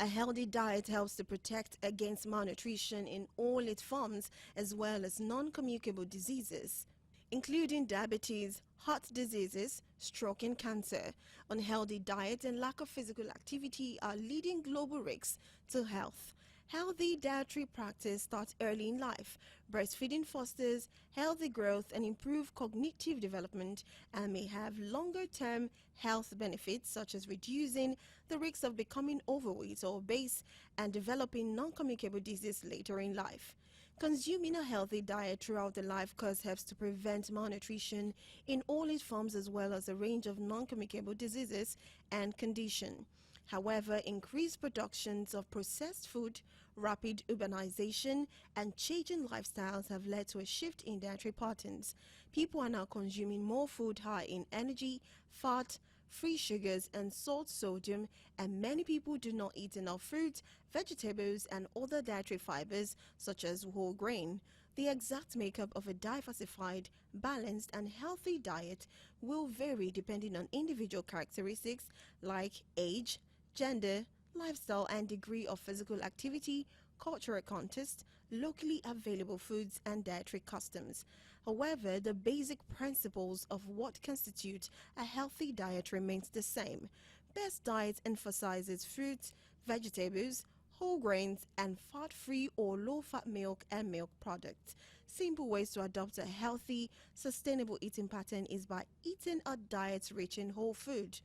A healthy diet helps to protect against malnutrition in all its forms, as well as non-communicable diseases, including diabetes, heart diseases, stroke and cancer. Unhealthy diet and lack of physical activity are leading global risks to health. Healthy dietary practice starts early in life. Breastfeeding fosters healthy growth and improved cognitive development and may have longer-term health benefits such as reducing the risk of becoming overweight or obese and developing non-communicable disease later in life. Consuming a healthy diet throughout the life course helps to prevent malnutrition in all its forms as well as a range of non-communicable diseases and conditions. However, increased productions of processed food, rapid urbanization, and changing lifestyles have led to a shift in dietary patterns. People are now consuming more food high in energy, fat, free sugars, and salt sodium, and many people do not eat enough fruits, vegetables, and other dietary fibers such as whole grain. The exact makeup of a diversified, balanced, and healthy diet will vary depending on individual characteristics like age, gender, lifestyle, and degree of physical activity, cultural context, locally available foods, and dietary customs. However, the basic principles of what constitutes a healthy diet remains the same. Best diet emphasizes fruits, vegetables, whole grains, and fat-free or low-fat milk and milk products. Simple ways to adopt a healthy, sustainable eating pattern is by eating a diet rich in whole food.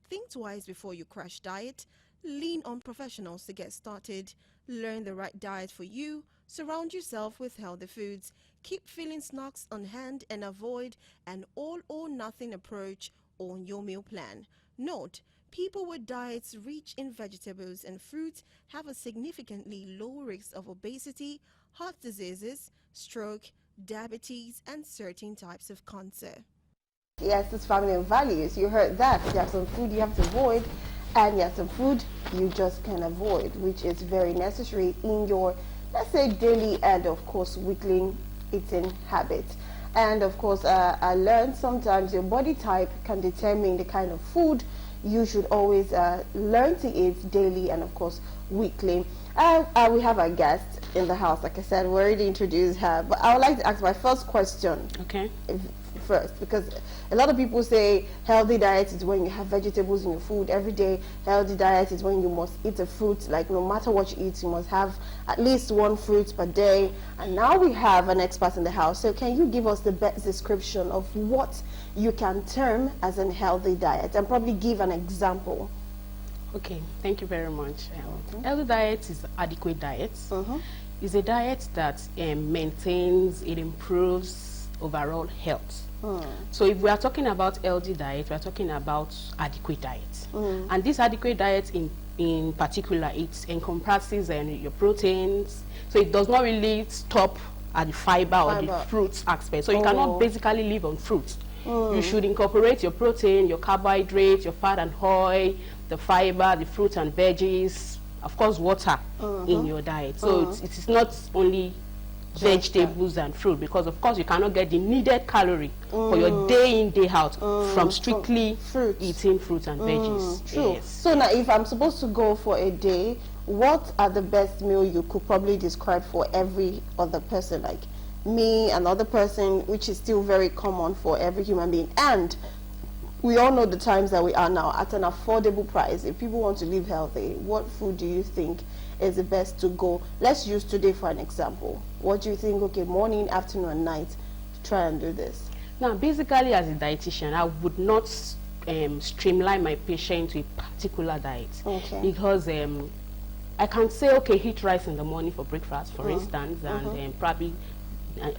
Think twice before you crash diet. Lean on professionals to get started. Learn the right diet for you. Surround yourself with healthy foods. Keep filling snacks on hand and avoid an all or nothing approach on your meal plan. Note, people with diets rich in vegetables and fruits have a significantly low risk of obesity, heart diseases, stroke, diabetes, and certain types of cancer. Yes, it's family and values. You heard that. There are some food you have to avoid, and there are some food you just can avoid, which is very necessary in your, let's say, daily and, of course, weekly eating habits. And, of course, I learned sometimes your body type can determine the kind of food you should always learn to eat daily and, of course, weekly. We have our guest in the house. Like I said, we already introduced her, but I would like to ask my first question. Okay. First, because a lot of people say healthy diet is when you have vegetables in your food every day. Healthy diet is when you must eat a fruit, like no matter what you eat, you must have at least one fruit per day. And now we have an expert in the house. So can you give us the best description of what you can term as a healthy diet and probably give an example? Okay, thank you very much. Healthy diet is adequate diet. It's a diet that maintains, it improves overall health. So if we are talking about healthy diet, we are talking about adequate diet. And this adequate diet in particular, it encompasses your proteins. So it does not really stop at the fiber or the fruits aspect. So you cannot basically live on fruits. You should incorporate your protein, your carbohydrates, your fat and oil, the fiber, the fruits and veggies, of course water in your diet. So it is not only vegetables and fruit, because of course you cannot get the needed calorie for your day in, day out from strictly eating fruits and veggies. True. Yes. So now if I'm supposed to go for a day, what are the best meal you could probably describe for every other person, like me, another person, which is still very common for every human being? And we all know the times that we are now at an affordable price. If people want to live healthy, what food do you think is the best to go? Let's use today for an example. What do you think, okay, morning, afternoon, and night, to try and do this? Now, basically, as a dietitian, I would not streamline my patient to a particular diet. Because I can say, okay, eat rice in the morning for breakfast, for instance, and probably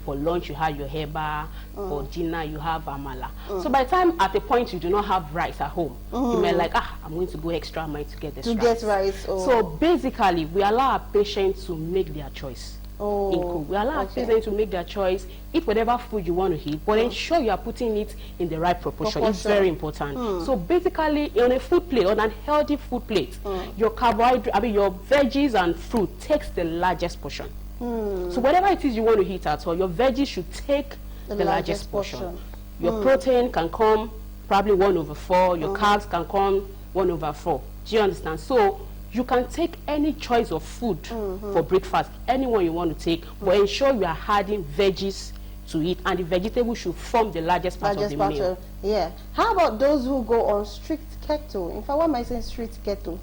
for lunch you have your heba, for dinner you have amala. So by the time at a point you do not have rice at home, you may like, I'm going to go extra mile to get this rice. So basically we allow our patients to make their choice. We allow our patients to make their choice, eat whatever food you want to eat, but ensure you are putting it in the right proportion. It's very important. So basically on a food plate, on a healthy food plate, your carbohydrate, your veggies and fruit takes the largest portion. So whatever it is you want to eat at all, your veggies should take the largest portion. Your protein can come probably 1/4, your carbs can come 1/4. Do you understand? So you can take any choice of food for breakfast, anyone you want to take, but ensure you are adding veggies to it, and the vegetable should form the largest part of the meal. Yeah. How about those who go on strict keto? In fact, why am I saying strict keto?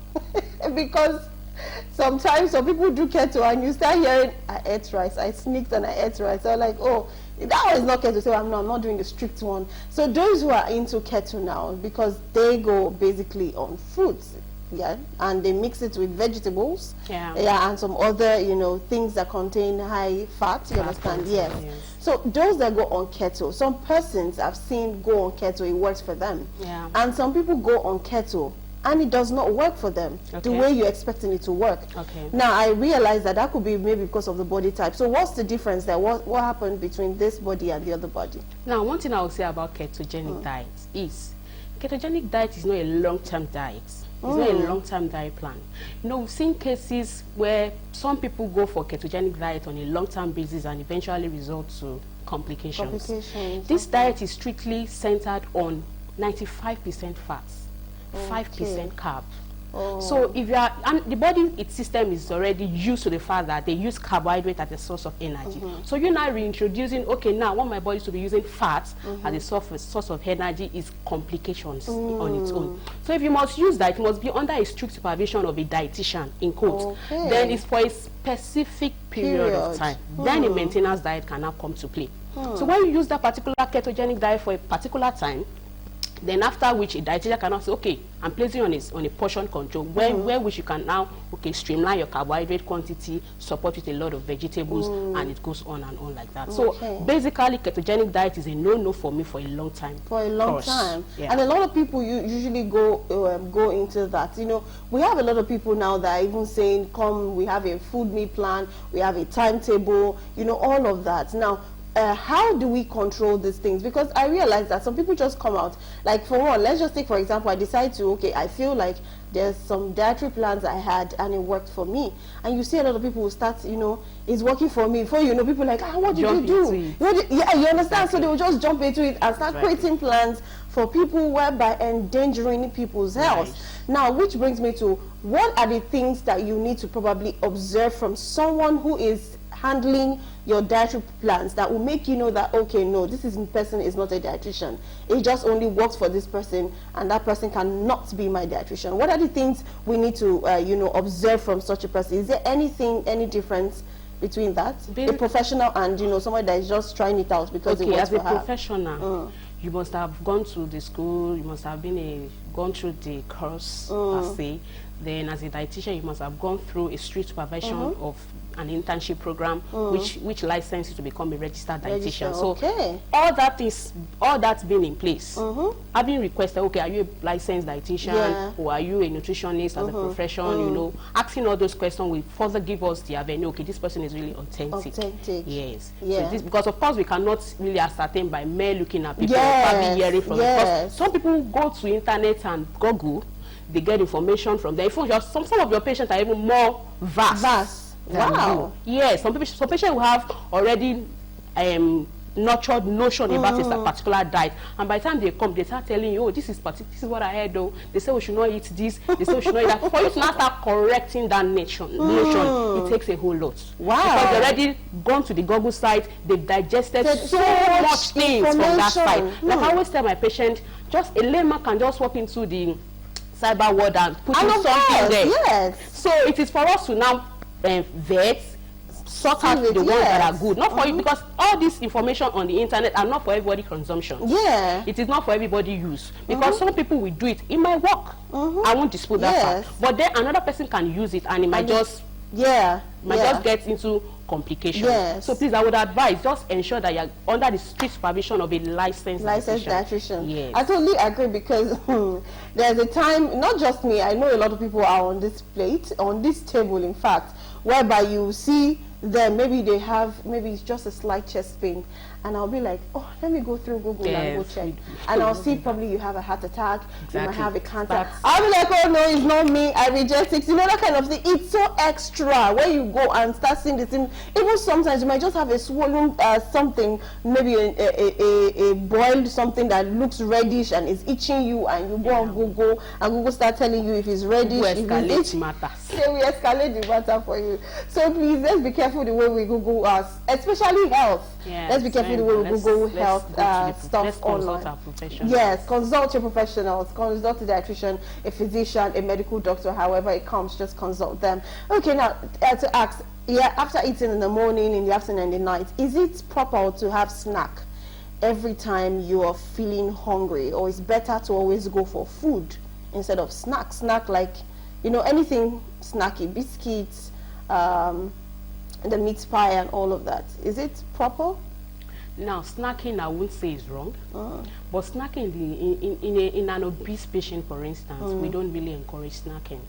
Because sometimes some people do keto and you start hearing, I ate rice, I sneaked and I ate rice. So I'm like, oh, that one is not keto. So I'm not doing the strict one. So those who are into keto now, because they go basically on fruits, yeah, and they mix it with vegetables, yeah, and some other, you know, things that contain high fat, you understand? Yes. So those that go on keto, some persons I've seen go on keto, it works for them. Yeah. And some people go on keto and it does not work for them the way you're expecting it to work. Okay. Now I realize that that could be maybe because of the body type. So what's the difference there? What happened between this body and the other body? Now, one thing I will say about ketogenic diet is ketogenic diet is not a long-term diet. It's not a long-term diet plan. You know, we've seen cases where some people go for ketogenic diet on a long-term basis and eventually result to complications. This diet is strictly centered on 95% fats, 5% carbs. So if you are, and the body, its system is already used to the fact that they use carbohydrate as a source of energy. So you're now reintroducing, okay, now I want my body to be using fat as a source of energy, is complications on its own. So if you must use that, it must be under a strict supervision of a dietitian, in quotes. Then it's for a specific period of time. Then a maintenance diet can now come to play. So when you use that particular ketogenic diet for a particular time, then after which a dietitian cannot say, okay, I'm placing on a portion control, where which you can now, okay, streamline your carbohydrate quantity, support with a lot of vegetables, and it goes on and on like that. So basically, ketogenic diet is a no-no for me for a long time. For a long time. Yeah. And a lot of people usually go into that. You know, we have a lot of people now that are even saying, come, we have a food meal plan, we have a timetable, you know, all of that. Now, how do we control these things? Because I realize that some people just come out, like for one, let's just take for example, I decide to, okay, I feel like there's some dietary plans I had and it worked for me, and you see a lot of people will start, you know, it's working for me. Before you know, people are like, what did you do? Yeah, you understand? So they will just jump into it and start creating plans for people whereby endangering people's health. Now, which brings me to, what are the things that you need to probably observe from someone who is handling your dietary plans that will make you know that, okay, no, this person is not a dietitian. It just only works for this person, and that person cannot be my dietitian. What are the things we need to, you know, observe from such a person? Is there anything, any difference between that, a professional and, you know, somebody that is just trying it out because it works for her? As a professional, you must have gone to the school, you must have been gone through the course per se. Then as a dietitian, you must have gone through a strict supervision of an internship program, which licenses you to become a registered dietitian. So all that's been in place. I've been requested, okay, are you a licensed dietitian, or are you a nutritionist as a profession? You know, asking all those questions will further give us the avenue. Okay, this person is really authentic. Yes. So this, because of course we cannot really ascertain by mere looking at people, probably hearing from them. Because some people go to internet and Google, they get information from there. Some of your patients are even more vast. Wow. Yes, some patients will have already nurtured notion about a particular diet, and by the time they come, they start telling you, oh, this is what I heard, though. They say we should not eat this, they say we should not eat that. For you to now start correcting that notion, it takes a whole lot. Wow. Because they've already gone to the Google site, they've digested so much things from that site. Like I always tell my patient, just a layman can just walk into the cyber world and put in something there. Yes. So it is for us to now vet, sort out the ones that are good, not for you, because all this information on the internet are not for everybody consumption. It is not for everybody use, because some people will do it, it might work, I won't dispute that fact, but then another person can use it and it might just just get into complications. So please, I would advise, just ensure that you're under the strict supervision of a licensed dietitian. I totally agree, because there's a time, not just me, I know a lot of people are on this plate, on this table in fact, whereby you see then maybe maybe it's just a slight chest pain, and I'll be like, oh, let me go through Google and go check, and I'll see probably you have a heart attack, you might have a cancer. I'll be like, oh no, it's not me, I reject it, you know, that kind of thing. It's so extra when you go and start seeing this thing. Even sometimes you might just have a swollen something, maybe a boiled something that looks reddish and is itching you, and you go on Google, and Google start telling you if it's reddish, if it's itchy. They will escalate the matter for you. So please, let's be careful the way we Google us, especially health. Yes, let's be careful the way we Google health stuff online. Yes, consult your professionals, consult a dietitian, a physician, a medical doctor, however it comes, just consult them. Okay, now to ask, after eating in the morning, in the afternoon, and the night, is it proper to have snack every time you are feeling hungry, or is better to always go for food instead of snack? Snack like, you know, anything snacky, biscuits, the meat pie and all of that. Is it proper? Now, snacking, I wouldn't say is wrong, but snacking in an obese patient, for instance, we don't really encourage snacking,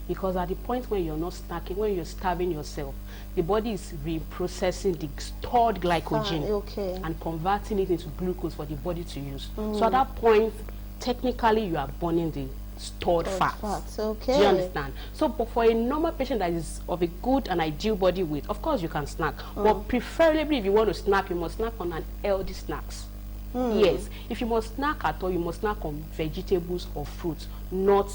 because at the point when you're not snacking, when you're starving yourself, the body is reprocessing the stored glycogen and converting it into glucose for the body to use. So at that point, technically, you are burning the stored fats. Okay. Do you understand? So, but for a normal patient that is of a good and ideal body weight, of course you can snack. But preferably, if you want to snack, you must snack on an healthy snacks. Yes. If you must snack at all, you must snack on vegetables or fruits, not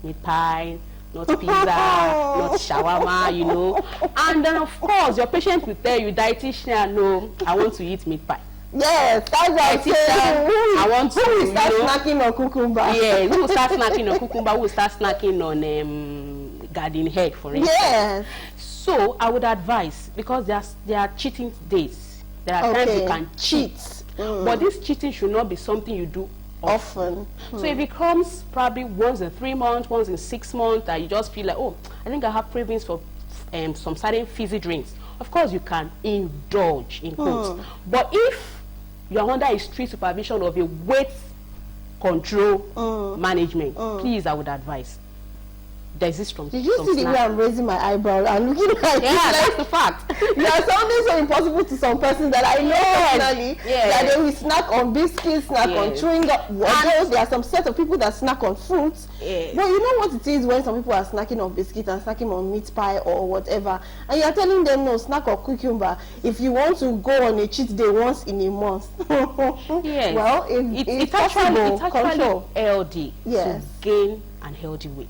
meat pie, not pizza, not shawarma, you know. And then, of course, your patient will tell you, dietitian, no, I want to eat meat pie. Yes, that's what I said. I want to, who will start snacking on cucumber? Yeah, who will start snacking on cucumber? Who will start snacking on garden head, for instance? Yes. So I would advise, because there are cheating days. There are times you can cheat, but this cheating should not be something you do often. So if it comes probably once in 3 months, once in 6 months, that you just feel like, oh, I think I have cravings for some certain fizzy drinks. Of course, you can indulge in quotes, but if you are under a strict supervision of a weight control management, please, I would advise. There's this strong. Did you see the way I'm raising my eyebrow and looking at you? Yeah, that's the fact. You are sounding so impossible to some persons that I know personally that they will snack on biscuits, snack on chewing gum. There are some set of people that snack on fruits. But you know what it is when some people are snacking on biscuits and snacking on meat pie or whatever, and you are telling them no, snack on cucumber if you want to go on a cheat day once in a month. Yes. Well, it's actually healthy to gain an healthy weight.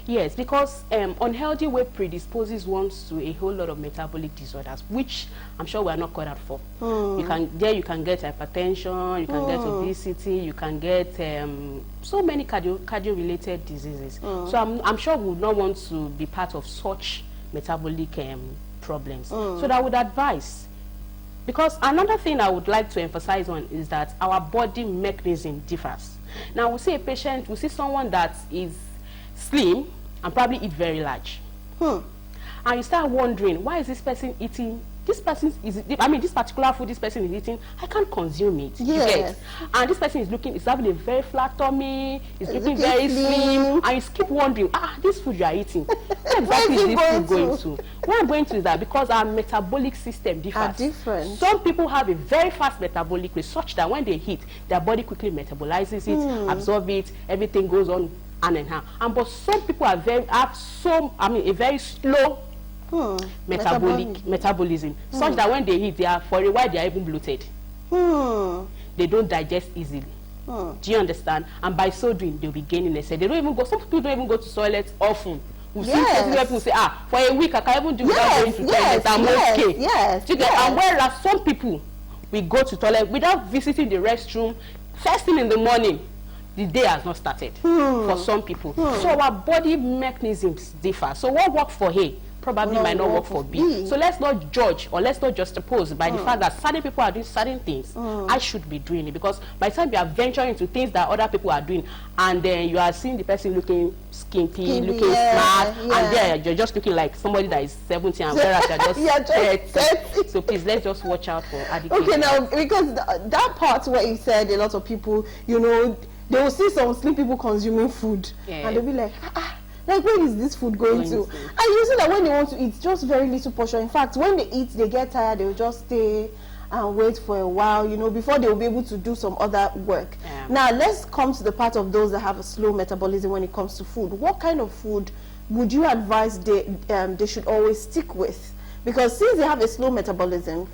Yes, because unhealthy weight predisposes one to a whole lot of metabolic disorders, which I'm sure we are not caught out for. You can get hypertension, you can get obesity, you can get so many cardio-related diseases. So I'm sure we would not want to be part of such metabolic problems. So that I would advise. Because another thing I would like to emphasize on is that our body mechanism differs. Now, we see a patient, we see someone that is slim and probably eat very large, and you start wondering, why is this person eating this particular food this person is eating? I can't consume it. Yes. And this person is having a very flat tummy, is looking very slim, and you keep wondering, this food you are eating, where exactly is this food going to? Where I'm going to is that because our metabolic system differs. Different. Some people have a very fast metabolic rate, such that when they eat, their body quickly metabolizes it, absorbs it, everything goes on but some people have a very slow metabolism, such that when they eat, for a while they are even bloated. They don't digest easily. Do you understand? And by so doing, they'll be gaining excess. They don't even go. Some people don't even go to toilets often. We see people say, for a week I can even do without going to toilet. I'm okay. And whereas some people, we go to toilet without visiting the restroom first thing in the morning. The day has not started for some people. So our body mechanisms differ. So what works for A probably might not work for B. So let's not judge or let's not juxtapose by the fact that certain people are doing certain things. I should be doing it, because by the time you are venturing into things that other people are doing, and then you are seeing the person looking skimpy, looking smart, and there you're just looking like somebody that is 70 and whereas you're just 30. So please, let's just watch out for adequate. Okay, now, because that part where you said a lot of people, you know, they will see some slim people consuming food, and they'll be like, Like, where is this food going to? And you see that when they want to eat, just very little portion. In fact, when they eat, they get tired, they will just stay and wait for a while, you know, before they will be able to do some other work. Yeah. Now, let's come to the part of those that have a slow metabolism when it comes to food. What kind of food would you advise they should always stick with? Because since they have a slow metabolism,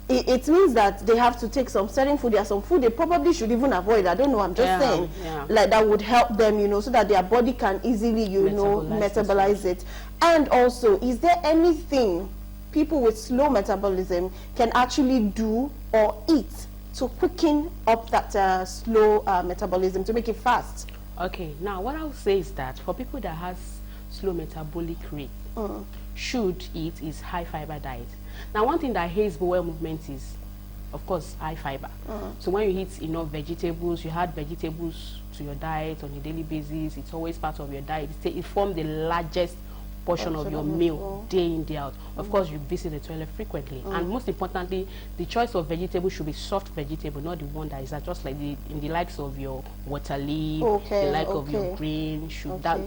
it means that they have to take some certain food. There are some food they probably should even avoid. I don't know, I'm just saying. Yeah. Like, that would help them, you know, so that their body can easily, you know, metabolize it. And also, is there anything people with slow metabolism can actually do or eat to quicken up that slow metabolism, to make it fast? Okay, now what I would say is that for people that has slow metabolic rate, should eat is high fiber diet. Now, one thing that aids bowel movement is, of course, high fiber. So when you eat enough vegetables, you add vegetables to your diet on a daily basis, it's always part of your diet. It forms the largest portion of your meal day in, day out. Of course, you visit the toilet frequently. And most importantly, the choice of vegetable should be soft vegetable, not the one that is just like in the likes of your water leaf, the like of your green,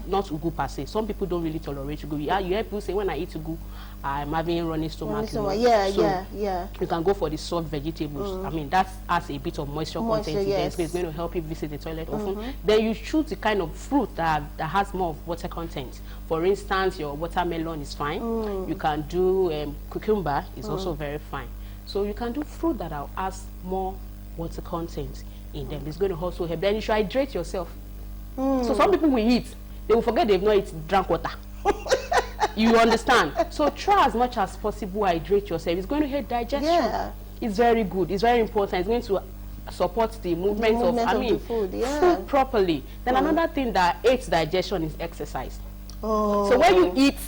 not ugu per se. Some people don't really tolerate ugu. You hear people say, when I eat ugu, I'm having running stomach. You can go for the soft vegetables. I mean, that has a bit of moisture content in there, so it's going to help you visit the toilet often. Then you choose the kind of fruit that has more of water content. For instance, your watermelon is fine. You can do cucumber is also very fine. So you can do fruit that has more water content in them. It's going to also help. Then you should hydrate yourself. So some people will eat, they will forget they've not drank water. You understand? So try as much as possible, hydrate yourself. It's going to help digestion. Yeah. It's very good. It's very important. It's going to support the movement of the food, food properly. Then another thing that aids digestion is exercise. So when you eat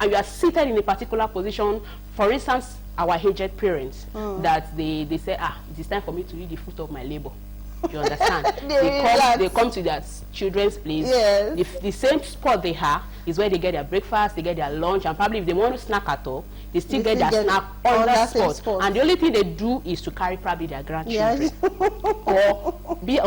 and you are seated in a particular position, for instance, our aged parents, that they say, it is time for me to eat the fruit of my labor. You understand? they come to their children's place. Yes. The same spot they have is where they get their breakfast, they get their lunch, and probably if they want to snack at all, they still get their snack on that spot. And the only thing they do is to carry probably their grandchildren or be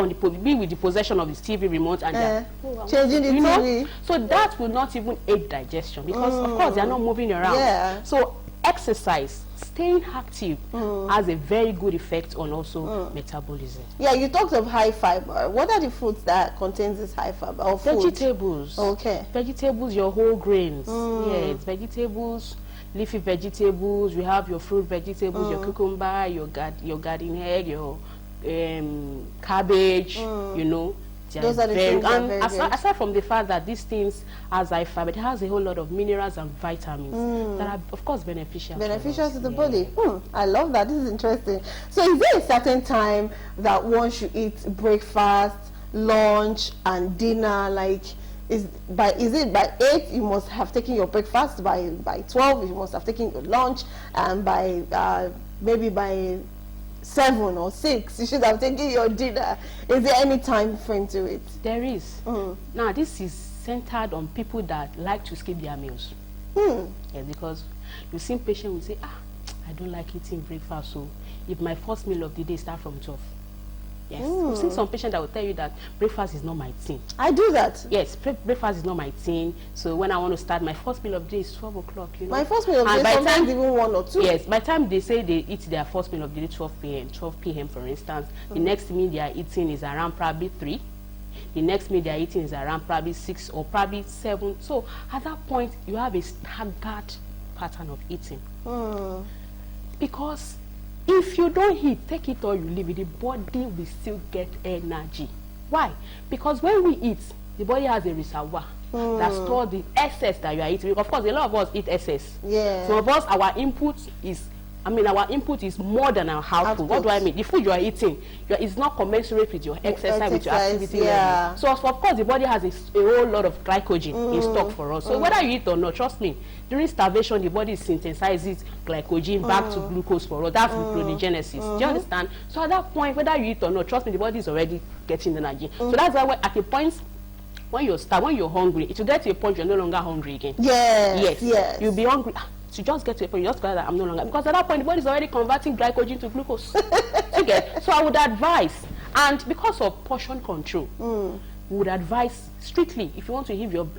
with the possession of the TV remote and changing the TV. So that will not even aid digestion because of course they are not moving around. So exercise, staying active has a very good effect on also metabolism. Yeah, you talked of high fiber. What are the foods that contains this high fiber? Or vegetables. Okay. Vegetables, your whole grains. Yes, vegetables, leafy vegetables. You have your fruit vegetables, your cucumber, your garden egg, your cabbage. You know. Those are the things that are very good. Aside from the fact that these things has high fiber, it has a whole lot of minerals and vitamins that are, of course, beneficial to the body. I love that. This is interesting. So is there a certain time that one should eat breakfast, lunch, and dinner? Like, is it by 8 you must have taken your breakfast, by 12 you must have taken your lunch, and by maybe by 7 or 6 you should have taken your dinner? Is there any time frame to it? There is. Now this is centered on people that like to skip their meals. Yeah, because you see patients will say, I don't like eating breakfast, so if my first meal of the day starts from 12. Yes. You've seen some patients that will tell you that breakfast is not my thing. I do that. Yes, breakfast is not my thing. So when I want to start, my first meal of the day is 12 o'clock. You know? My first meal of the day sometimes even 1 or 2. Yes, by the time they say they eat their first meal of the day 12 p.m. for instance, the next meal they are eating is around probably 3. The next meal they are eating is around probably 6 or probably 7. So at that point, you have a staggered pattern of eating. Because if you don't eat, take it or you leave it, the body will still get energy. Why? Because when we eat, the body has a reservoir that stores the excess that you are eating. Of course, a lot of us eat excess. Yeah. Some of us, our input is more than our output. What do I mean? The food you are eating, it's not commensurate with your exercise, with your activity level. So of course, the body has a whole lot of glycogen in stock for us. So whether you eat or not, trust me, during starvation, the body synthesizes glycogen back to glucose for us. That's gluconeogenesis. Do you understand? So at that point, whether you eat or not, trust me, the body is already getting energy. So that's why at a point, when you're hungry, it will get to a point you're no longer hungry again. Yes. You'll be hungry. To just get to a point, you just that I'm no longer, because at that point the body is already converting glycogen to glucose. So I would advise, and because of portion control, we would advise strictly, if you want to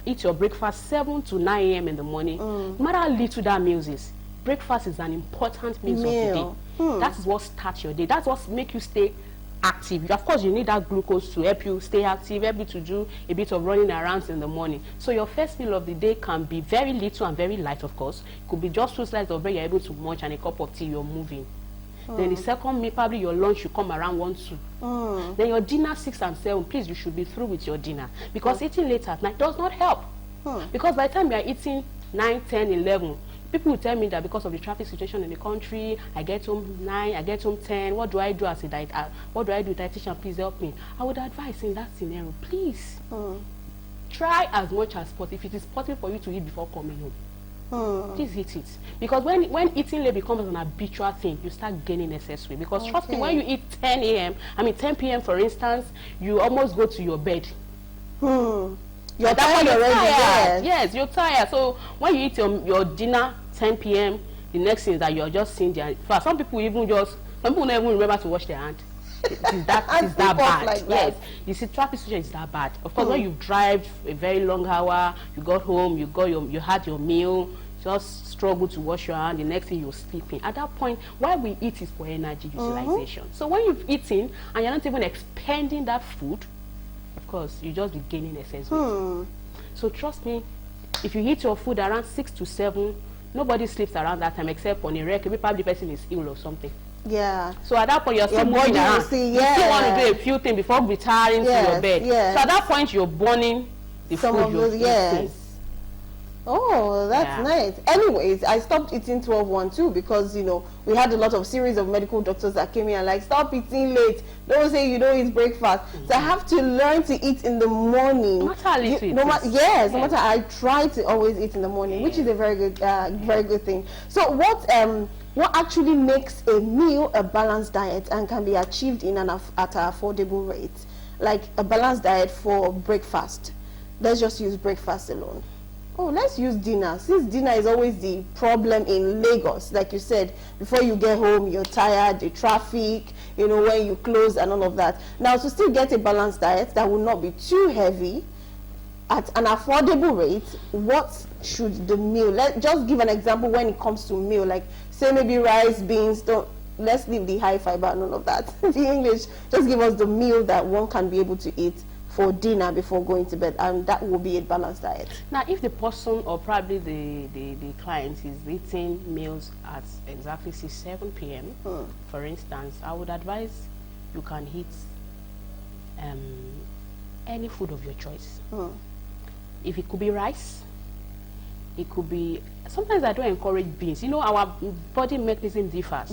eat your breakfast 7 to 9 a.m. in the morning, no matter how little that meals is, breakfast is an important meal of the day. That is what starts your day. That's what makes you stay active. Of course, you need that glucose to help you stay active, help you to do a bit of running around in the morning. So your first meal of the day can be very little and very light, of course. It could be just 2 slices of bread you're able to munch and a cup of tea, you're moving. Then the second meal, probably your lunch should come around 1, 2. Then your dinner 6 and 7, please, you should be through with your dinner. Because eating late at night does not help. Because by the time you are eating 9, 10, 11, people will tell me that because of the traffic situation in the country, I get home 9, I get home 10. What do I do as a diet? What do I do, dietitian? Please help me. I would advise in that scenario, please try as much as possible. If it is possible for you to eat before coming home, please eat it. Because when eating late becomes an habitual thing, you start gaining excess weight. Because trust me, when you eat 10 p.m. for instance, you almost go to your bed. You're tired already. Yes, you're tired. So when you eat your dinner 10 p.m., the next thing is that you're just sitting there. For some people don't even remember to wash their hand. It's that bad. Like yes, you see, traffic situation is that bad. Of course, when you drive a very long hour, you got home, you had your meal, just struggle to wash your hand. The next thing you're sleeping. At that point, why we eat is for energy utilization. So when you've eaten and you're not even expending that food, of course, you just be gaining excess weight. So trust me, if you eat your food around 6 to 7, nobody sleeps around that time except on a record. Maybe probably the person is ill or something. Yeah. So at that point, you're still moving around. You still want to do a few things before retiring to your bed. So at that point, you're burning the food you're eating. Oh, that's nice. Anyways, I stopped eating 12-1 too because, you know, we had a lot of series of medical doctors that came in and like, stop eating late. Don't say you don't eat breakfast. So I have to learn to eat in the morning. No matter no matter, I try to always eat in the morning, which is a very good thing. So what actually makes a meal a balanced diet and can be achieved at an affordable rate? Like a balanced diet for breakfast. Let's just use breakfast alone. Oh, let's use dinner. Since dinner is always the problem in Lagos, like you said, before you get home, you're tired, the traffic, you know, when you close and all of that. Now, to still get a balanced diet that will not be too heavy at an affordable rate, what should the meal? Let's just give an example when it comes to meal, like say maybe rice, beans, let's leave the high fiber and all of that. The English, just give us the meal that one can be able to eat for dinner before going to bed, and that will be a balanced diet. Now, if the person or probably the client is eating meals at exactly 6, 7 p.m., for instance, I would advise you can eat any food of your choice. If it could be rice, it could be, sometimes I don't encourage beans. You know, our body mechanism differs.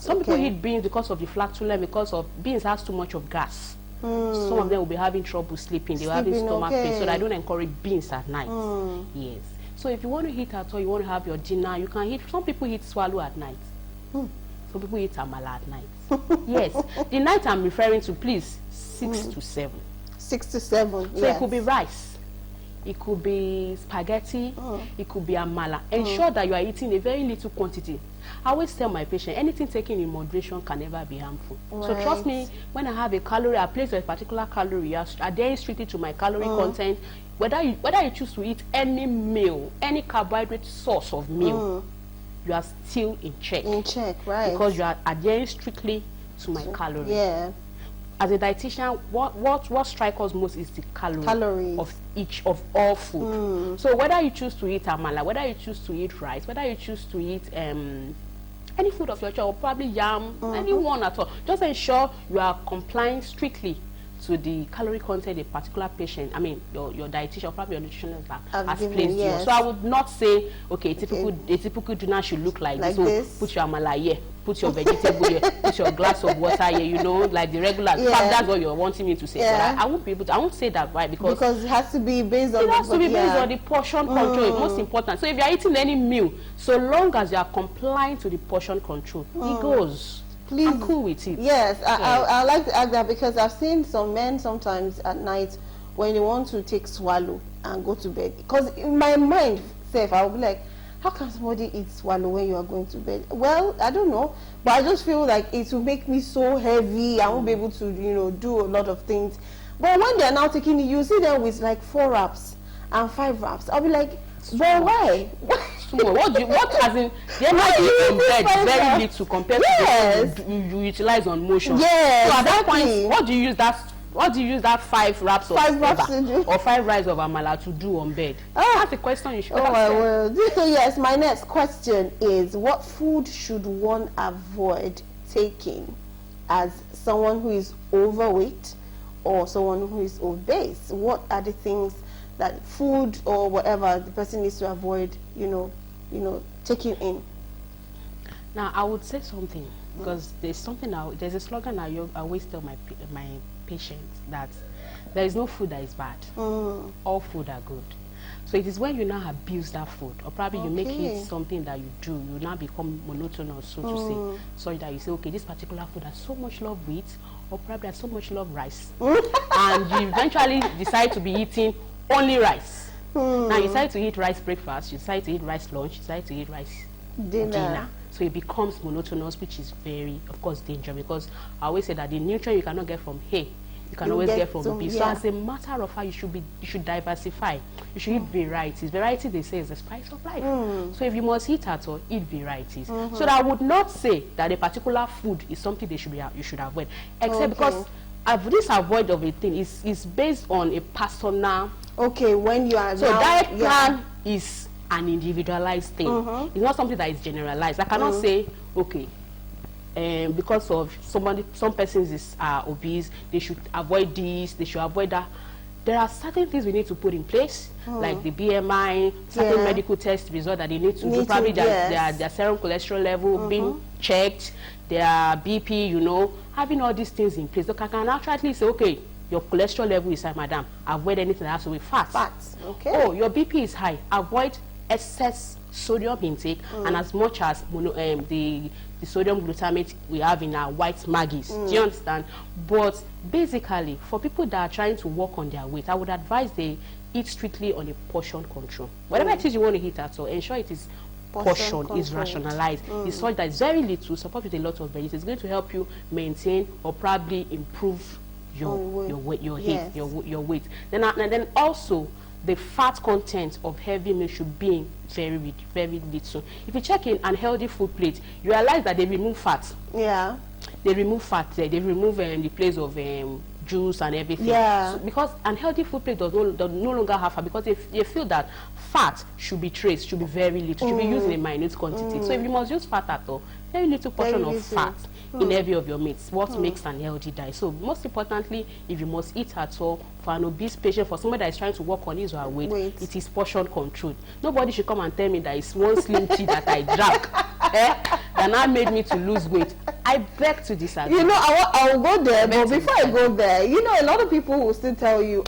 Some people eat beans because of the flatulence, because of beans has too much of gas. Some of them will be having trouble sleeping. They will have stomach pain. So I don't encourage beans at night. Yes. So if you want to eat at all, you want to have your dinner, you can eat. Some people eat swallow at night. Some people eat amala at night. Yes. The night I'm referring to, please, 6 to 7. 6 to 7. So it could be rice. It could be spaghetti. It could be amala. Ensure that you are eating a very little quantity. I always tell my patient, anything taken in moderation can never be harmful. So trust me, when I have a calorie, I place a particular calorie, I adhere strictly to my calorie content. Whether you choose to eat any meal, any carbohydrate source of meal, you are still in check. In check, right. Because you are adhering strictly to my calorie. Yeah. As a dietitian, what strikes us most is the calories of all food. So whether you choose to eat amala, whether you choose to eat rice, whether you choose to eat any food of your choice, or probably yam, anyone at all, just ensure you are complying strictly to the calorie content a particular patient, I mean your dietitian or probably your nutritionist has placed you. So I would not say, okay, a typical dinner should look like this. So put your amala here, put your vegetable here, put your glass of water here, you know, like the regular. That's what you're wanting me to say. But I won't be able to, I won't say that, right? Because it has to be based on the portion control. Most important. So if you're eating any meal, so long as you are complying to the portion control, it goes. Please. I'm cool with it. Yes, I like to ask that because I've seen some men sometimes at night when they want to take swallow and go to bed. Because in my mind, I'll be like, how can somebody eat swallow when you are going to bed? Well, I don't know, but I just feel like it will make me so heavy. I won't be able to, you know, do a lot of things. But when they're now taking it, you see them with like 4 wraps and 5 wraps. I'll be like, but why? What as in the energy in bed very little compared to the you utilize on motion. Yes, so at that exactly. point, what do you use that 5 wraps of 5 wraps or 5 rice of amala to do on bed? That's the question you should ask. Oh my word. So yes, my next question is, what food should one avoid taking as someone who is overweight or someone who is obese? What are the things that food or whatever the person needs to avoid, you know, taking in? Now, I would say something, because there's a slogan I always tell my patients, that there is no food that is bad. All food are good. So it is when you now abuse that food, or probably you make it something that you do, you now become monotonous, so to say, so that you say, okay, this particular food has so much love wheat, or probably has so much love rice, and you eventually decide to be eating only rice. Now you decide to eat rice breakfast, you decide to eat rice lunch, you decide to eat rice dinner. So it becomes monotonous, which is very, of course, dangerous, because I always say that the nutrient you cannot get from hay, you can always get from B. So as a matter of fact, you should diversify. You should eat varieties. Variety, they say, is the spice of life. So if you must eat at all, eat varieties. So that I would not say that a particular food is something you should avoid, except because this avoid of a thing is based on a personal. Okay, when you are so diet plan is an individualized thing. It's not something that is generalized. I cannot say, okay, because of some persons are obese, they should avoid this, they should avoid that. There are certain things we need to put in place, like the BMI, certain medical test result that they need to do. Probably their serum cholesterol level being checked, their BP, you know, having all these things in place. So I can actually say, okay, your cholesterol level is high, madam. Avoid anything that has to do with fats. Okay. Oh, your BP is high. Avoid excess sodium intake and as much as the sodium glutamate we have in our white Maggies. Do you understand? But basically, for people that are trying to work on their weight, I would advise they eat strictly on a portion control. Whatever it is you want to eat at all, ensure it is portion is rationalized. It's such that it's very little, support with a lot of veggies. It's going to help you maintain or probably improve your weight, your weight. Then also, the fat content of heavy meals should be very, very little. If you check in unhealthy food plate, you realize that they remove fat. Yeah. They remove fat there. They remove the place of juice and everything. Yeah. So, because unhealthy food plate does no longer have fat, because if you feel that fat should be traced, should be very little, should be used in a minute quantity. So if you must use fat at all, very little portion of fat in every of your meats, what makes an healthy diet. So most importantly, if you must eat at all, for an obese patient, for somebody that is trying to work on his or her weight, it is portion controlled. Nobody should come and tell me that it's one slim tea that I drank that now made me to lose weight. I beg to disagree. You know, I will go there, but before I go there, you know, a lot of people will still tell you,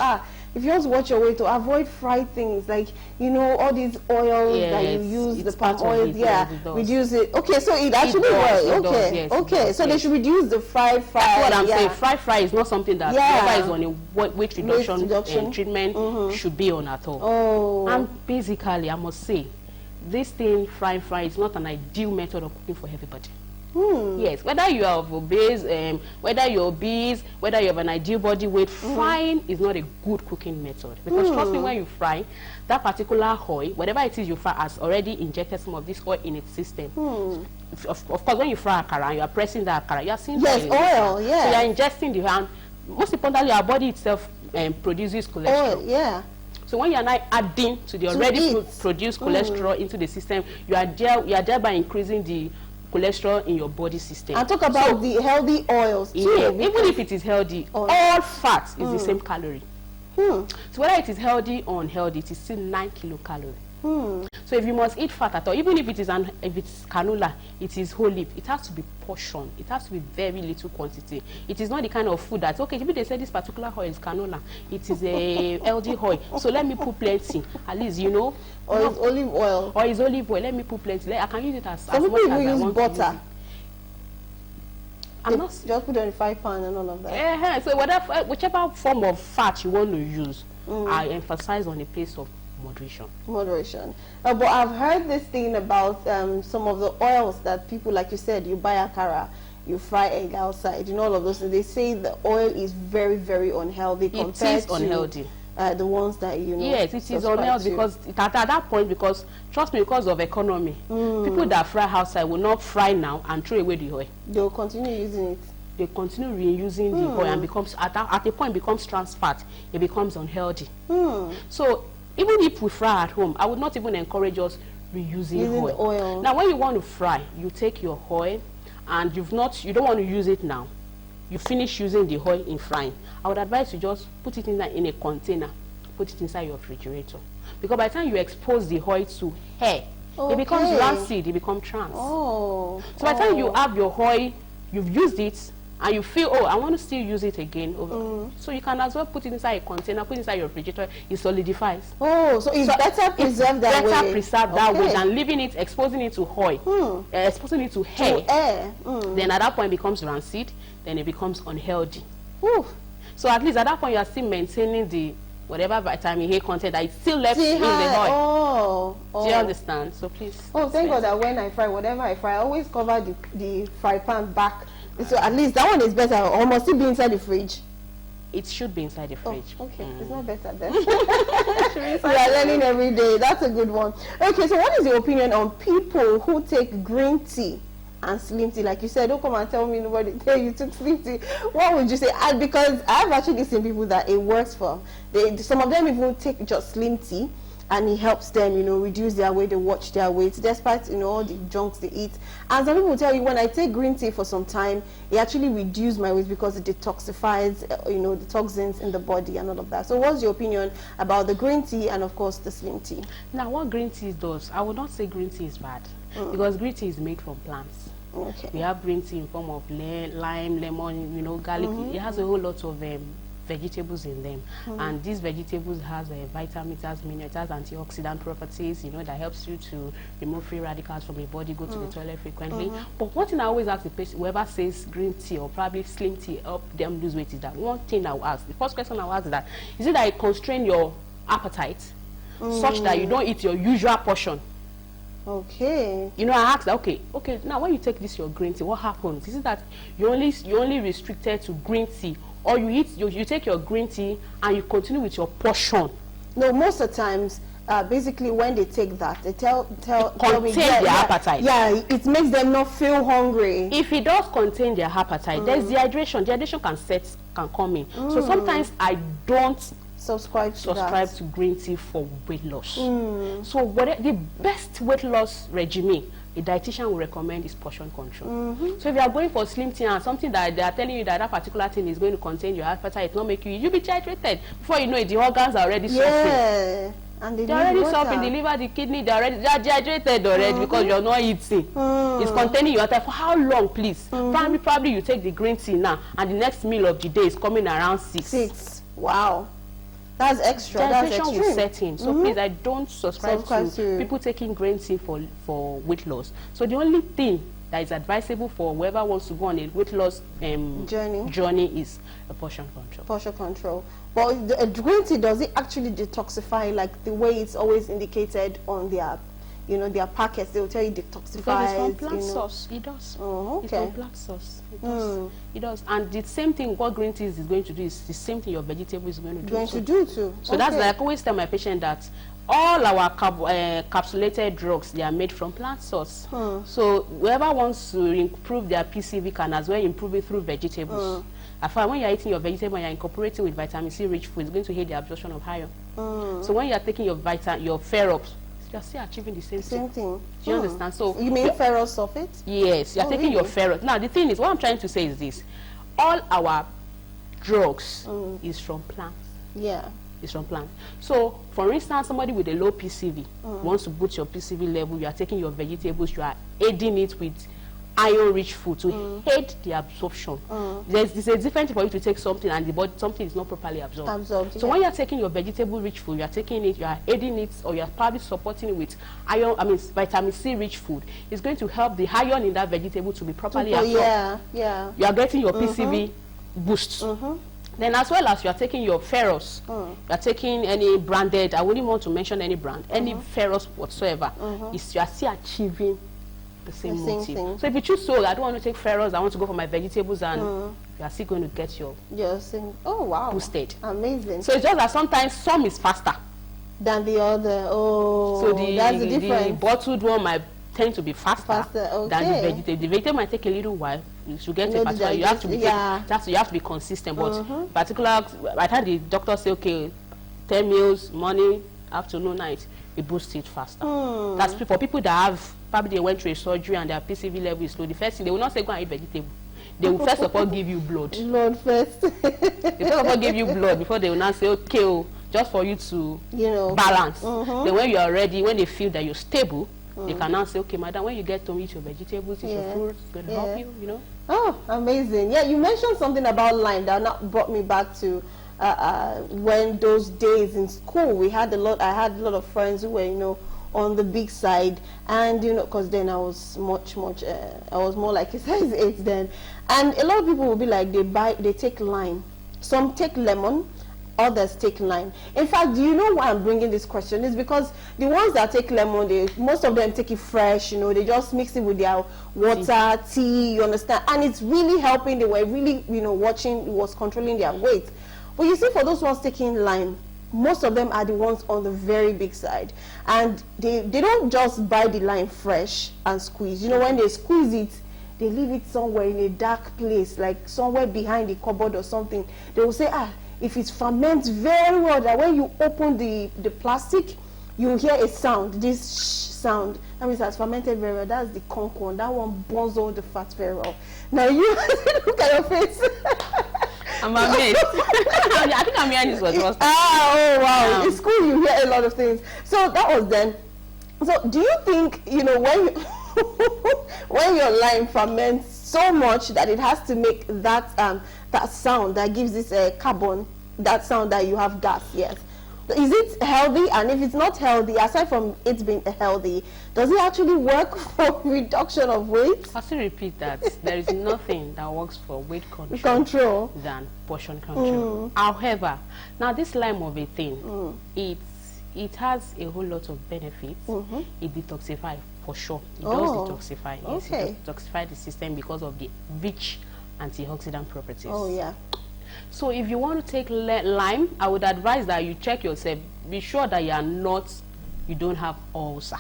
if you want to watch your weight, to avoid fried things, like, you know, all these oils that you use, the palm oil, reduce it. Okay, so it actually works. Okay, so they should reduce the fried. That's what I'm saying. Fry is not something that whoever is on a weight reduction treatment should be on at all. And basically, I must say, this thing, fry is not an ideal method of cooking for everybody. Yes, whether you are obese, whether you're obese, whether you have an ideal body weight, frying is not a good cooking method. Because trust me, when you fry, that particular oil, whatever it is you fry, has already injected some of this oil in its system. Of course, when you fry akara, you are pressing the akara, you are seeing oil. So you are ingesting the hand. Most importantly, our body itself produces cholesterol. So when you are now adding to the already produced cholesterol into the system, you are thereby increasing the cholesterol in your body system. And talk about the healthy oils too. Yeah, even if it is healthy, all fat is the same calorie. So whether it is healthy or unhealthy, it is still 9 kilocalories. So if you must eat fat at all, even if it's canola, it is whole leaf, it has to be portioned. It has to be very little quantity. It is not the kind of food that, okay, if they say this particular oil is canola, it is a healthy oil, so let me put plenty, at least, you know. Or it's olive oil. Or it's olive oil, let me put plenty. I can use it as much as I use want butter. To use it. I'm not just put on 5 pounds and all of that. So whichever form of fat you want to use, I emphasize on the place of moderation. But I've heard this thing about some of the oils that people, like you said, you buy akara you fry egg outside, all of those things. They say the oil is very, very unhealthy compared to unhealthy. The ones that Yes, it is unhealthy because at that point, because trust me, because of economy, people that fry outside will not fry now and throw away the oil. They will continue using it. They continue reusing the oil and becomes at a point becomes trans fat. It becomes unhealthy. So even if we fry at home, I would not even encourage us reusing oil. Now, when you want to fry, you take your oil, and you don't want to use it now. You finish using the oil in frying. I would advise you just put it in a container, put it inside your refrigerator, because by the time you expose the oil to air, it becomes rancid, it becomes trans. So by the time you have your oil, you've used it, and you feel, oh, I want to still use it again. So you can as well put it inside a container, put it inside your refrigerator, it solidifies. So it's better preserved that way. Better preserved that way than leaving it, exposing it to oil, exposing it to air. Then at that point it becomes rancid, then it becomes unhealthy. So at least at that point you are still maintaining the whatever vitamin A content that is still left in the oil. Do you understand? So please. Thank God that when I fry, whatever I fry, I always cover the fry pan back. So at least that one is better. Or must it be inside the fridge? It should be inside the fridge. It's not better then. We are learning every day. That's a good one. Okay, so what is your opinion on people who take green tea and slim tea? Like you said, don't come and tell me nobody tell you took slim tea. What would you say? Because I've actually seen people that it works for. Some of them even take just slim tea, and it helps them, reduce their weight, they watch their weight, despite, all the junks they eat. And some people will tell you, when I take green tea for some time, it actually reduces my weight because it detoxifies, the toxins in the body and all of that. So what's your opinion about the green tea and, of course, the slim tea? Now, what green tea does, I would not say green tea is bad, because green tea is made from plants. We have green tea in form of lime, lemon, garlic. It has a whole lot of vegetables in them, and these vegetables has vitamins, has minerals, has antioxidant properties, that helps you to remove free radicals from your body, go to the toilet frequently. But one thing I always ask the patient, whoever says green tea or probably slim tea help them lose weight, is that one thing I will ask. The first question I will ask is that, is it that it constrains your appetite such that you don't eat your usual portion? I asked that, okay, now when you take this your green tea, what happens? Is it that you only restricted to green tea, or you take your green tea and you continue with your portion? No, most of the times, basically when they take that, they tell me their appetite. Yeah, it makes them not feel hungry. If it does contain their appetite, there's dehydration. Dehydration can come in. So sometimes I don't subscribe to green tea for weight loss. So the best weight loss regime a dietitian will recommend is portion control. So if you are going for slim tea and something that they are telling you that particular thing is going to contain your appetite, not make you'll be dehydrated. Before you know it, the organs are already suffering. And they're already suffering, the liver, the kidney, they are dehydrated already because you're not eating. It's containing your appetite. For how long, please? Probably you take the green tea now, and the next meal of the day is coming around 6. Wow. That's extra. Dehydration will set in. So please, I don't subscribe to people taking green tea for weight loss. So the only thing that is advisable for whoever wants to go on a weight loss journey is a portion control. Portion control. But the green tea, does it actually detoxify like the way it's always indicated on their their packets? They will tell you detoxifies. Because it's from plant sauce. It does. It's from plant sauce. It does. And the same thing what green tea is going to do is the same thing your vegetable is going to do. So that's like I always tell my patient that all our capsulated drugs, they are made from plant sauce. So whoever wants to improve their PCV can as well improve it through vegetables. When you're eating your vegetable and you're incorporating with vitamin C rich food, it's going to aid the absorption of iron. So when you're taking your ferrops, you're still achieving the same thing. Do you understand? So you mean ferrous sulfate? Yes, you're taking your ferrous. Now the thing is, what I'm trying to say is this: all our drugs is from plants. It's from plants. So for instance, somebody with a low PCV wants to boost your PCV level, you are taking your vegetables, you are aiding it with iron-rich food to aid the absorption. There's a difference for you to take something and the body something is not properly absorbed. So when you're taking your vegetable-rich food, you are taking it, you are aiding it, or you are probably supporting it with vitamin C-rich food. It's going to help the iron in that vegetable to be properly absorbed. You are getting your PCV boost. Then as well as you are taking your ferrous, you are taking any branded, I wouldn't want to mention any brand, any ferrous whatsoever, you are still achieving the same motive. Thing. So if you choose I don't want to take ferrous, I want to go for my vegetables, and you are still going to get your boosted. Amazing. So it's just that sometimes some is faster than the other. Oh, so that's the difference. The bottled one might tend to be faster okay. than the vegetable. The vegetable might take a little while to get to a particular. You have to be you have to be consistent. But particular, I had the doctor say, okay, 10 meals, morning, afternoon, night, we boost it faster. That's for people that have probably they went through a surgery and their PCV level is low. The first thing they will not say go and eat vegetable. They will first of all give you blood. Blood first. They first of all give you blood before they will not say, okay, just for you to balance. Then when you are ready, when they feel that you're stable, they can now say, okay, madam, when you get to eat your vegetables, eat your fruits, it's going to help you, Oh, amazing. Yeah, you mentioned something about lime that brought me back to when those days in school, I had a lot of friends who were, on the big side, and because then I was much I was more like a size 8 then, and a lot of people will be like they take lime, some take lemon, others take lime. In fact, do you know why I'm bringing this question? Is because the ones that take lemon, most of them take it fresh, they just mix it with their water, tea, you understand, and it's really helping. They were really watching, it was controlling their weight. But you see, for those ones taking lime, most of them are the ones on the very big side, and they don't just buy the lime fresh and squeeze. When they squeeze it, they leave it somewhere in a dark place, like somewhere behind the cupboard or something. They will say, if it ferments very well, that when you open the plastic, you hear a sound, this sound. That means it's fermented very well. That's the conch one. That one burns all the fat very well. Now you look at your face. I'm amazed. I think I'm hearing this was first. Oh wow! In school you hear a lot of things. So that was then. So do you think when when your lime ferments so much that it has to make that that sound that gives this carbon, that sound that you have gas? Yes. Is it healthy? And if it's not healthy, aside from it being healthy, does it actually work for reduction of weight? I still repeat that there is nothing that works for weight control than portion control. However, now this lime of a thing, it has a whole lot of benefits. It detoxifies for sure. It does detoxify. Yes, it detoxifies the system because of the rich antioxidant properties. Oh yeah. So if you want to take lime, I would advise that you check yourself. Be sure that you don't have ulcer.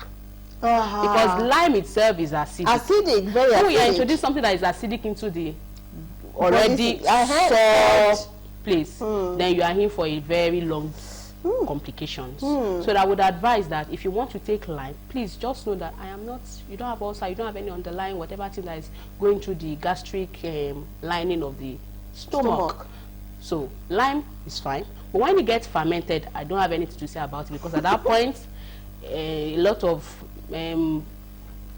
Because lime itself is acidic. Acidic, very acidic. When you introduce something that is acidic into the already sore place, then you are in for a very long complications. So I would advise that if you want to take lime, please just know that you don't have ulcer, you don't have any underlying whatever thing that is going through the gastric lining of the stomach. So lime is fine, but when it gets fermented, I don't have anything to say about it, because at that point a lot of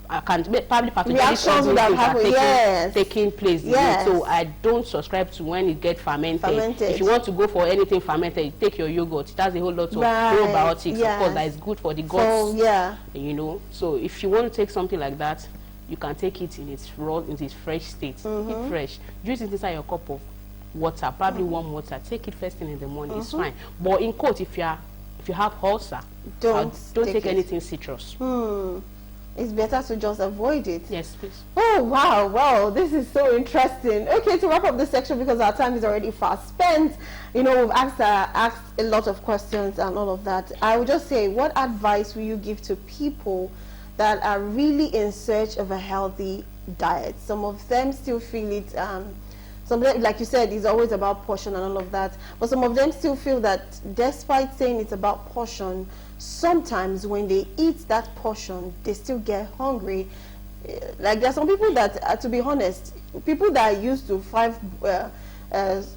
probably pathogenic taking place. So I don't subscribe to when it gets fermented. If you want to go for anything fermented, take your yogurt. It has a whole lot of probiotics, of course, that is good for the guts. So if you want to take something like that, you can take it in its raw, in its fresh state. Eat fresh. Use it inside your cup of water, probably warm water. Take it first thing in the morning. It's fine. But in quote, if you have ulcer, don't take anything citrus. It's better to just avoid it. Yes, please. Oh wow, wow, this is so interesting. Okay, to wrap up this section, because our time is already fast spent, we've asked a lot of questions and all of that. I would just say, what advice will you give to people that are really in search of a healthy diet? Some of them still feel it, some of them, like you said, it's always about portion and all of that, but some of them still feel that despite saying it's about portion, sometimes when they eat that portion, they still get hungry. Like there are some people that, to be honest, people that are used to 5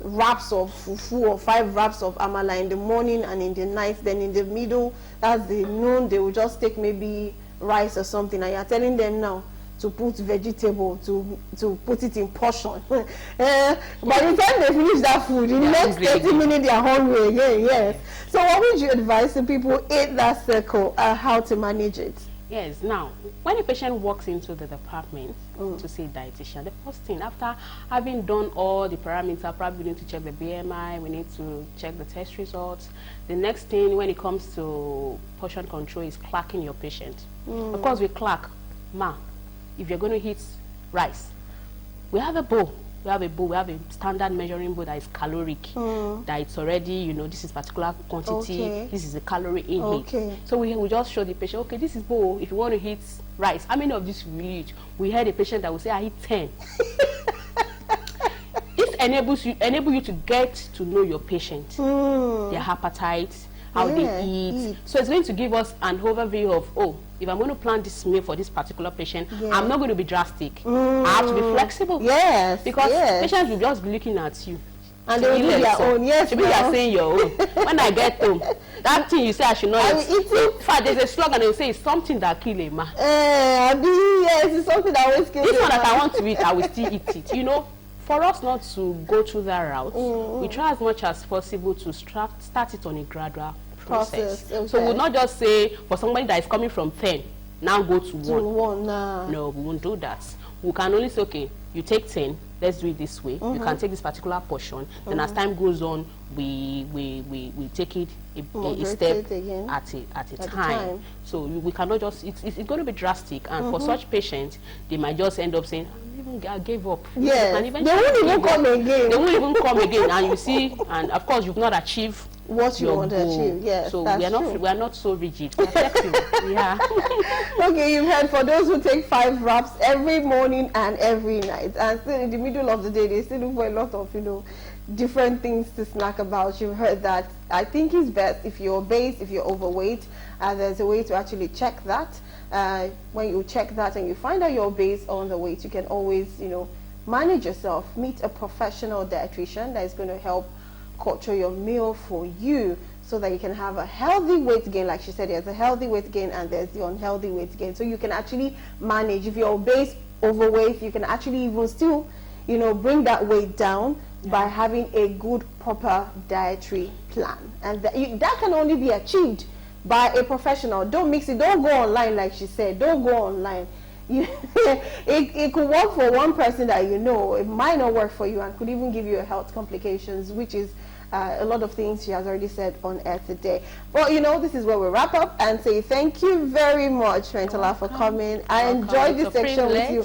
wraps of fufu or 5 wraps of amala in the morning and in the night, then in the middle, that's the noon, they will just take maybe rice or something, and you're telling them now to put vegetable, to put it in portion. By the time they finish that food, in the next 30 minutes they are hungry again. Yes. So what would you advise to people in that circle, how to manage it? Yes. Now, when a patient walks into the department to see a dietitian, the first thing, after having done all the parameters, probably we need to check the BMI, we need to check the test results. The next thing when it comes to portion control is clocking your patient. Of course, we clock, if you're going to eat rice, we have a bowl. We have a standard measuring bowl that is caloric, that it's already, you know, this is particular quantity, this is the calorie in it. So we just show the patient, okay, this is bowl. If you want to eat rice, how many of this will you eat? We had a patient that will say, I eat 10. This enable you to get to know your patient, their appetite, how they eat. So it's going to give us an overview of, oh, if I'm going to plan this meal for this particular patient, I'm not going to be drastic. I have to be flexible. Yes. Because patients will just be looking at you. And they will do their own. Yes. Maybe they are saying your own. When I get home, that thing you say I should not eat. In fact, there's a slogan they will say, it's something that kills a man. Yes, it's something that always kills a man. This one that I want to eat, I will still eat it. You know, for us not to go through that route, we try as much as possible to start it on a gradual process. So we'll not just say, for somebody that is coming from 10, now go to 1. No, we won't do that. We can only say, okay, you take 10, let's do it this way. You can take this particular portion. Then as time goes on, we take it a step at a time. So we cannot just, it's going to be drastic. And for such patients, they might just end up saying, I gave up. Yes, they won't even come again. They won't even come again. And you see, and of course, you've not achieved what you want to achieve. Yes, so we are not so rigid. We're flexible. Yeah. Okay, you've heard, for those who take 5 wraps every morning and every night, and still in the middle of the day they still look for a lot of, you know, different things to snack about. You've heard that. I think it's best if you're obese, if you're overweight, there's a way to actually check that. When you check that and you find out you're obese or underweight, you can always, you know, manage yourself. Meet a professional dietitian that is going to help culture your meal for you, so that you can have a healthy weight gain. Like she said, there's a healthy weight gain and there's the unhealthy weight gain. So you can actually manage. If you're obese, overweight, you can actually even still, you know, bring that weight down by having a good, proper dietary plan. And that can only be achieved by a professional. Don't mix it. Don't go online, like she said. Don't go online. It could work for one person that you know. It might not work for you and could even give you health complications, which is a lot of things she has already said on air today. But you know, this is where we wrap up and say thank you very much, Mentola, for coming. I enjoyed this section with you.